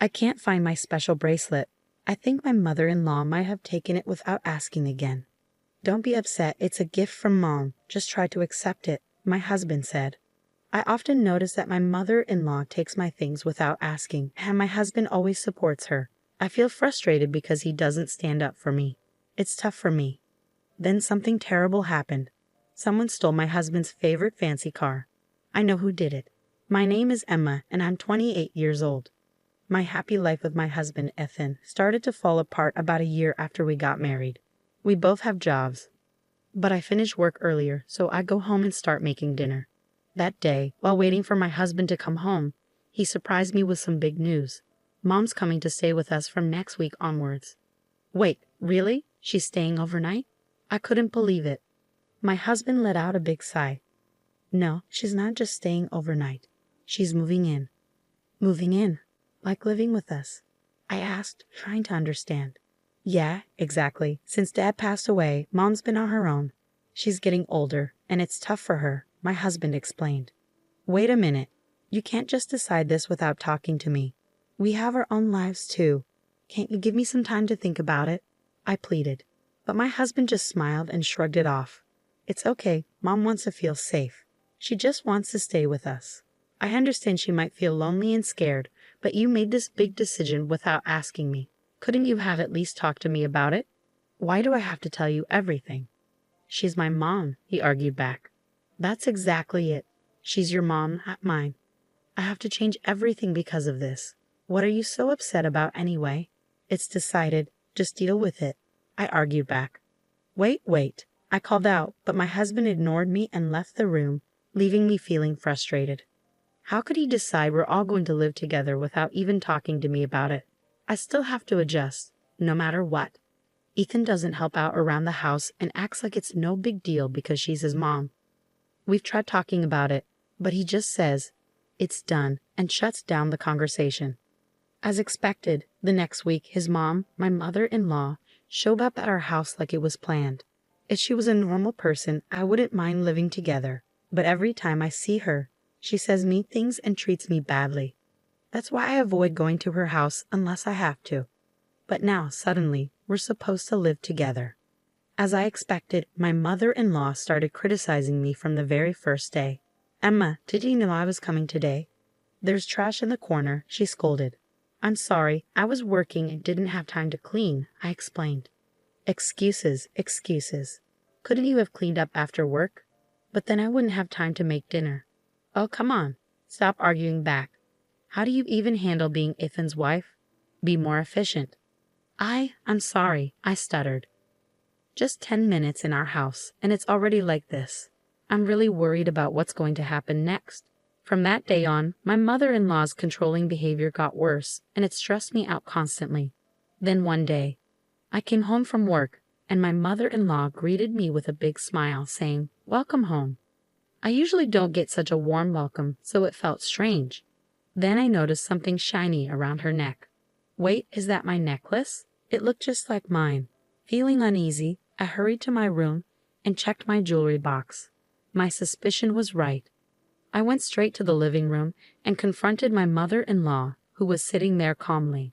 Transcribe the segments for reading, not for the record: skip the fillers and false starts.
I can't find my special bracelet. I think my mother-in-law might have taken it without asking again. Don't be upset, it's a gift from Mom. Just try to accept it, my husband said. I often notice that my mother-in-law takes my things without asking, and my husband always supports her. I feel frustrated because he doesn't stand up for me. It's tough for me. Then something terrible happened. Someone stole my husband's favorite fancy car. I know who did it. My name is Emma, and I'm 28 years old. My happy life with my husband, Ethan, started to fall apart about a year after we got married. We both have jobs. But I finish work earlier, so I go home and start making dinner. That day, while waiting for my husband to come home, he surprised me with some big news. Mom's coming to stay with us from next week onwards. Wait, really? She's staying overnight? I couldn't believe it. My husband let out a big sigh. No, she's not just staying overnight. She's moving in. Moving in? Like living with us? I asked, trying to understand. Yeah, exactly. Since Dad passed away, Mom's been on her own. She's getting older, and it's tough for her, my husband explained. Wait a minute. You can't just decide this without talking to me. We have our own lives too. Can't you give me some time to think about it? I pleaded. But my husband just smiled and shrugged it off. It's okay. Mom wants to feel safe. She just wants to stay with us. I understand she might feel lonely and scared, but you made this big decision without asking me. Couldn't you have at least talked to me about it? Why do I have to tell you everything? She's my mom, he argued back. That's exactly it. She's your mom, not mine. I have to change everything because of this. What are you so upset about anyway? It's decided. Just deal with it. I argued back. Wait. I called out, but my husband ignored me and left the room, leaving me feeling frustrated. How could he decide we're all going to live together without even talking to me about it? I still have to adjust, no matter what. Ethan doesn't help out around the house and acts like it's no big deal because she's his mom. We've tried talking about it, but he just says, it's done, and shuts down the conversation. As expected, the next week his mom, my mother-in-law, showed up at our house like it was planned. If she was a normal person, I wouldn't mind living together, but every time I see her, she says mean things and treats me badly. That's why I avoid going to her house unless I have to. But now, suddenly, we're supposed to live together. As I expected, my mother-in-law started criticizing me from the very first day. Emma, did you know I was coming today? There's trash in the corner, she scolded. I'm sorry, I was working and didn't have time to clean, I explained. Excuses. Couldn't you have cleaned up after work? But then I wouldn't have time to make dinner. Oh, come on. Stop arguing back. How do you even handle being Ethan's wife? Be more efficient. I'm sorry, I stuttered. Just 10 minutes in our house, and it's already like this. I'm really worried about what's going to happen next. From that day on, my mother-in-law's controlling behavior got worse, and it stressed me out constantly. Then one day, I came home from work, and my mother-in-law greeted me with a big smile, saying, "Welcome home." I usually don't get such a warm welcome, so it felt strange. Then I noticed something shiny around her neck. Wait, is that my necklace? It looked just like mine. Feeling uneasy, I hurried to my room and checked my jewelry box. My suspicion was right. I went straight to the living room and confronted my mother-in-law, who was sitting there calmly.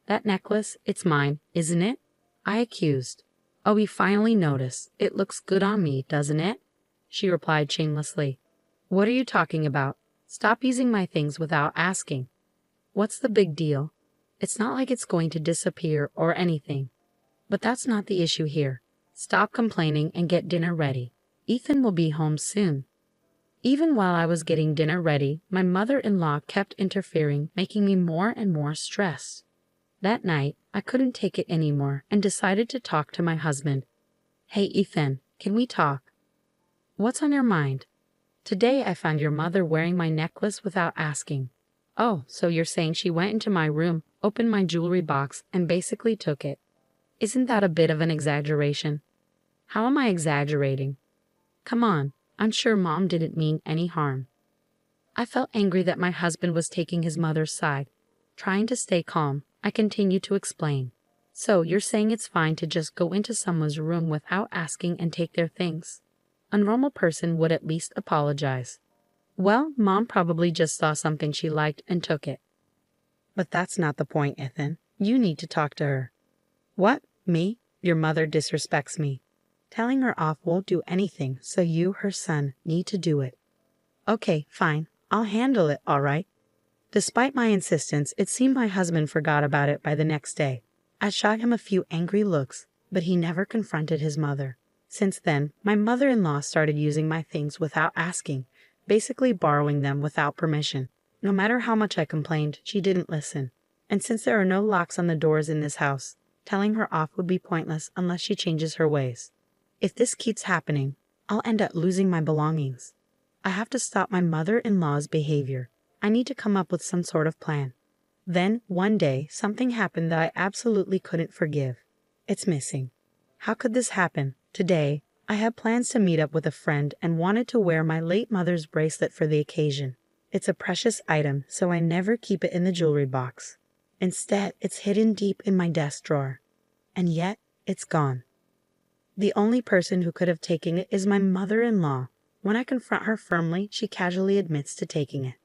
That necklace, it's mine, isn't it? I accused. Oh, you finally noticed. It looks good on me, doesn't it? She replied shamelessly. What are you talking about? Stop using my things without asking. What's the big deal? It's not like it's going to disappear or anything. But that's not the issue here. Stop complaining and get dinner ready. Ethan will be home soon. Even while I was getting dinner ready, my mother-in-law kept interfering, making me more and more stressed. That night, I couldn't take it anymore and decided to talk to my husband. Hey, Ethan, can we talk? What's on your mind? Today I found your mother wearing my necklace without asking. Oh, so you're saying she went into my room, opened my jewelry box, and basically took it. Isn't that a bit of an exaggeration? How am I exaggerating? Come on, I'm sure Mom didn't mean any harm. I felt angry that my husband was taking his mother's side. Trying to stay calm, I continued to explain. So you're saying it's fine to just go into someone's room without asking and take their things? A normal person would at least apologize. Well, Mom probably just saw something she liked and took it. But that's not the point, Ethan. You need to talk to her. What? Me? Your mother disrespects me. Telling her off won't do anything, so you, her son, need to do it. Okay, fine. I'll handle it, all right. Despite my insistence, it seemed my husband forgot about it by the next day. I shot him a few angry looks, but he never confronted his mother. Since then, my mother-in-law started using my things without asking, basically borrowing them without permission. No matter how much I complained, she didn't listen. And since there are no locks on the doors in this house, telling her off would be pointless unless she changes her ways. If this keeps happening, I'll end up losing my belongings. I have to stop my mother-in-law's behavior. I need to come up with some sort of plan. Then, one day, something happened that I absolutely couldn't forgive. It's missing. How could this happen? Today, I had plans to meet up with a friend and wanted to wear my late mother's bracelet for the occasion. It's a precious item, so I never keep it in the jewelry box. Instead, it's hidden deep in my desk drawer. And yet, it's gone. The only person who could have taken it is my mother-in-law. When I confront her firmly, she casually admits to taking it.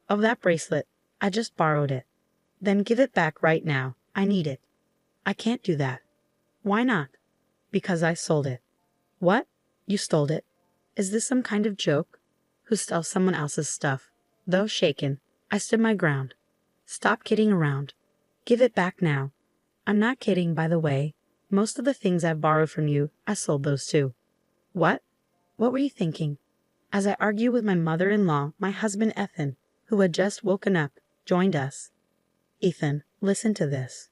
Of that bracelet, I just borrowed it. Then give it back right now. I need it. I can't do that. Why not? Because I sold it. What? You stole it? Is this some kind of joke? Who steals someone else's stuff? Though shaken, I stood my ground. Stop kidding around. Give it back now. I'm not kidding, by the way. Most of the things I've borrowed from you, I sold those too. What? What were you thinking? As I argue with my mother-in-law, my husband Ethan, who had just woken up, joined us. Ethan, listen to this.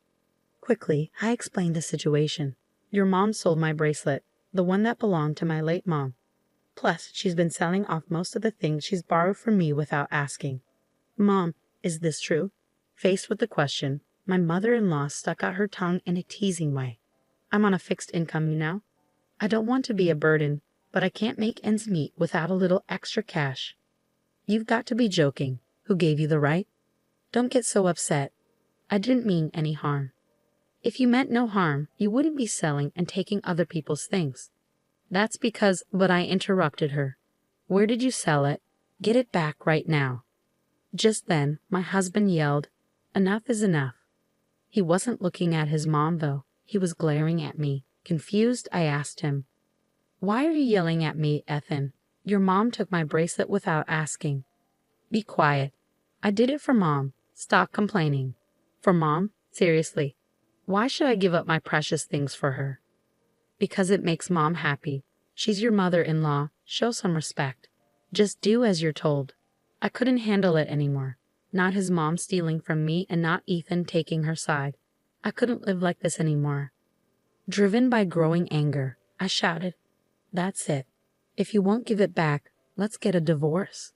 Quickly, I explained the situation. Your mom sold my bracelet, the one that belonged to my late mom. Plus, she's been selling off most of the things she's borrowed from me without asking. Mom, is this true? Faced with the question, my mother-in-law stuck out her tongue in a teasing way. I'm on a fixed income, you know. I don't want to be a burden, but I can't make ends meet without a little extra cash. You've got to be joking. Who gave you the right? Don't get so upset. I didn't mean any harm. If you meant no harm, you wouldn't be selling and taking other people's things. That's because, but I interrupted her. Where did you sell it? Get it back right now. Just then, my husband yelled, Enough is enough. He wasn't looking at his mom, though. He was glaring at me. Confused, I asked him, Why are you yelling at me, Ethan? Your mom took my bracelet without asking. Be quiet. I did it for Mom. Stop complaining. For Mom? Seriously. Why should I give up my precious things for her? Because it makes Mom happy. She's your mother-in-law. Show some respect. Just do as you're told. I couldn't handle it anymore. Not his mom stealing from me and not Ethan taking her side. I couldn't live like this anymore. Driven by growing anger, I shouted, That's it. If you won't give it back, let's get a divorce.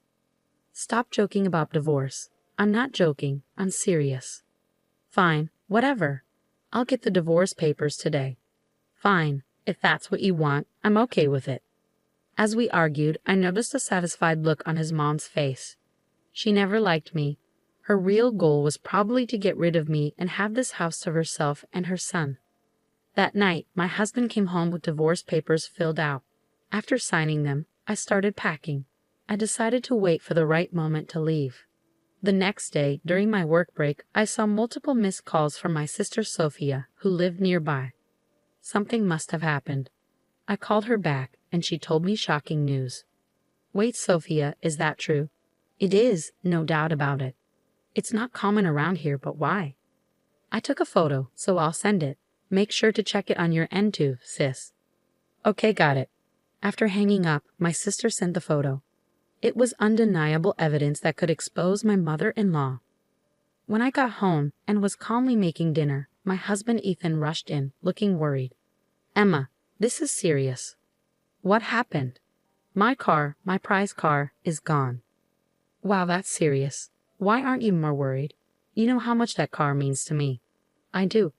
Stop joking about divorce. I'm not joking. I'm serious. Fine, whatever. I'll get the divorce papers today. Fine, if that's what you want, I'm okay with it. As we argued, I noticed a satisfied look on his mom's face. She never liked me. Her real goal was probably to get rid of me and have this house to herself and her son. That night, my husband came home with divorce papers filled out. After signing them, I started packing. I decided to wait for the right moment to leave. The next day, during my work break, I saw multiple missed calls from my sister Sophia, who lived nearby. Something must have happened. I called her back, and she told me shocking news. Wait, Sophia, is that true? It is, no doubt about it. It's not common around here, but why? I took a photo, so I'll send it. Make sure to check it on your end too, sis. Okay, got it. After hanging up, my sister sent the photo. It was undeniable evidence that could expose my mother-in-law. When I got home and was calmly making dinner, my husband Ethan rushed in, looking worried. Emma, this is serious. What happened? My car, my prize car, is gone. Wow, that's serious. Why aren't you more worried? You know how much that car means to me. I do.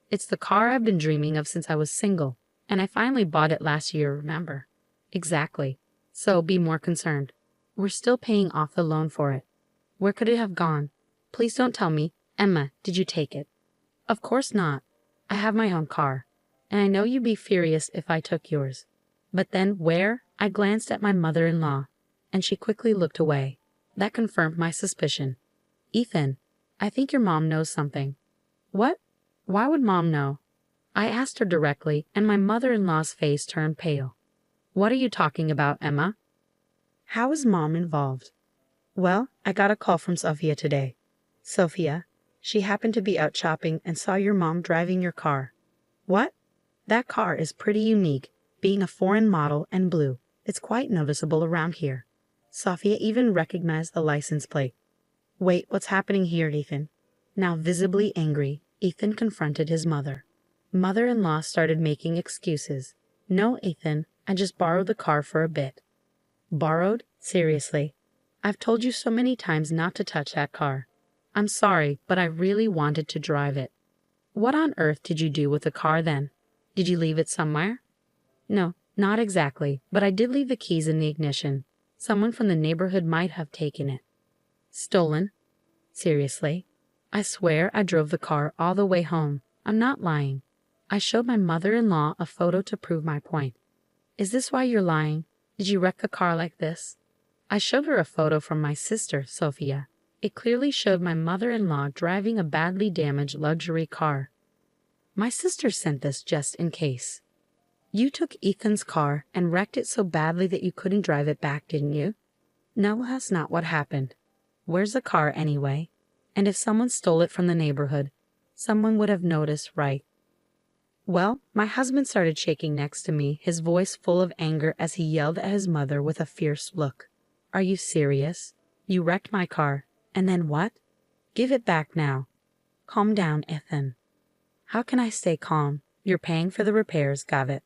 It's the car I've been dreaming of since I was single, and I finally bought it last year, remember? Exactly. So be more concerned. We're still paying off the loan for it. Where could it have gone? Please don't tell me. Emma, did you take it? Of course not. I have my own car, and I know you'd be furious if I took yours. But then where? I glanced at my mother-in-law, and she quickly looked away. That confirmed my suspicion. Ethan, I think your mom knows something. What? Why would mom know? I asked her directly, and my mother-in-law's face turned pale. What are you talking about, Emma? How is mom involved? Well, I got a call from Sophia today. Sophia, she happened to be out shopping and saw your mom driving your car. What? That car is pretty unique, being a foreign model and blue. It's quite noticeable around here. Sophia even recognized the license plate. Wait, what's happening here, Ethan? Now visibly angry, Ethan confronted his mother. Mother-in-law started making excuses. No, Ethan, I just borrowed the car for a bit. Borrowed? Seriously? I've told you so many times not to touch that car. I'm sorry, but I really wanted to drive it. What on earth did you do with the car then? Did you leave it somewhere? No, not exactly, but I did leave the keys in the ignition. Someone from the neighborhood might have taken it. Stolen? Seriously? I swear I drove the car all the way home. I'm not lying. I showed my mother-in-law a photo to prove my point. Is this why you're lying? Did you wreck a car like this? I showed her a photo from my sister, Sophia. It clearly showed my mother-in-law driving a badly damaged luxury car. My sister sent this just in case. You took Ethan's car and wrecked it so badly that you couldn't drive it back, didn't you? No, that's not what happened. Where's the car anyway? And if someone stole it from the neighborhood, someone would have noticed, right? Well, my husband started shaking next to me, his voice full of anger as he yelled at his mother with a fierce look. Are you serious? You wrecked my car, and then what? Give it back now. Calm down, Ethan. How can I stay calm? You're paying for the repairs, got it?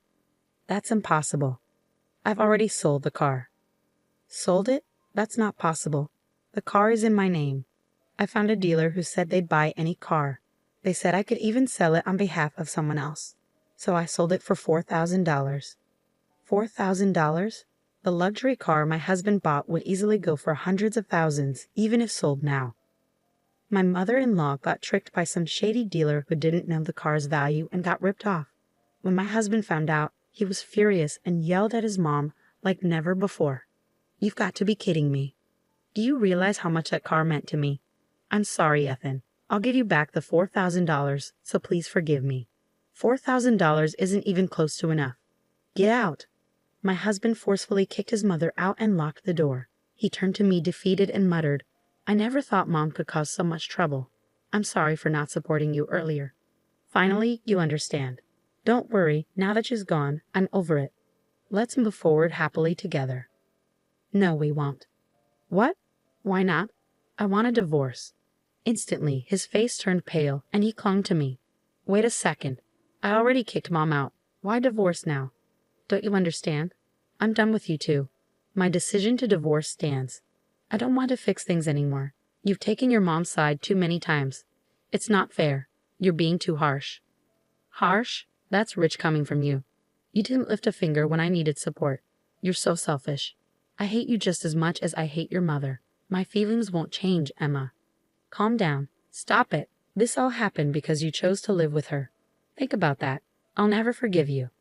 That's impossible. I've already sold the car. Sold it? That's not possible. The car is in my name. I found a dealer who said they'd buy any car. They said I could even sell it on behalf of someone else. So I sold it for $4,000. $4,000? The luxury car my husband bought would easily go for hundreds of thousands, even if sold now. My mother-in-law got tricked by some shady dealer who didn't know the car's value and got ripped off. When my husband found out, he was furious and yelled at his mom like never before. You've got to be kidding me. Do you realize how much that car meant to me? I'm sorry, Ethan. I'll give you back the $4,000, so please forgive me. $4,000 isn't even close to enough. Get out. My husband forcefully kicked his mother out and locked the door. He turned to me defeated and muttered, I never thought Mom could cause so much trouble. I'm sorry for not supporting you earlier. Finally, you understand. Don't worry, now that she's gone, I'm over it. Let's move forward happily together. No, we won't. What? Why not? I want a divorce. Instantly, his face turned pale, and he clung to me. Wait a second. I already kicked Mom out. Why divorce now? Don't you understand? I'm done with you two. My decision to divorce stands. I don't want to fix things anymore. You've taken your mom's side too many times. It's not fair. You're being too harsh. Harsh? That's rich coming from you. You didn't lift a finger when I needed support. You're so selfish. I hate you just as much as I hate your mother. My feelings won't change, Emma. Calm down. Stop it. This all happened because you chose to live with her. Think about that. I'll never forgive you.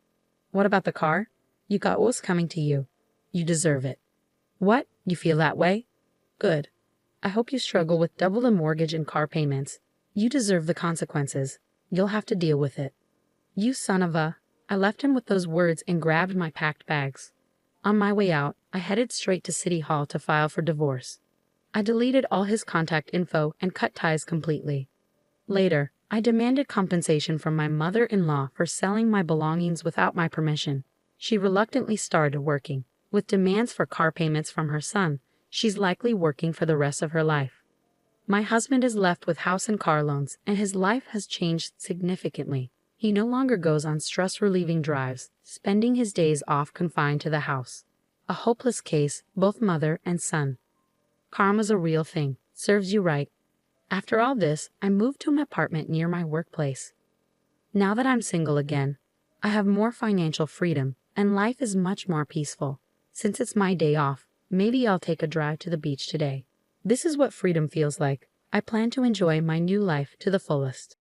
What about the car? You got what was coming to you. You deserve it. What? You feel that way? Good. I hope you struggle with double the mortgage and car payments. You deserve the consequences. You'll have to deal with it. You son of a... I left him with those words and grabbed my packed bags. On my way out, I headed straight to City Hall to file for divorce. I deleted all his contact info and cut ties completely. Later, I demanded compensation from my mother-in-law for selling my belongings without my permission. She reluctantly started working. With demands for car payments from her son, she's likely working for the rest of her life. My husband is left with house and car loans, and his life has changed significantly. He no longer goes on stress-relieving drives, spending his days off confined to the house. A hopeless case, both mother and son. Karma's a real thing. Serves you right. After all this, I moved to an apartment near my workplace. Now that I'm single again, I have more financial freedom, and life is much more peaceful. Since it's my day off, maybe I'll take a drive to the beach today. This is what freedom feels like. I plan to enjoy my new life to the fullest.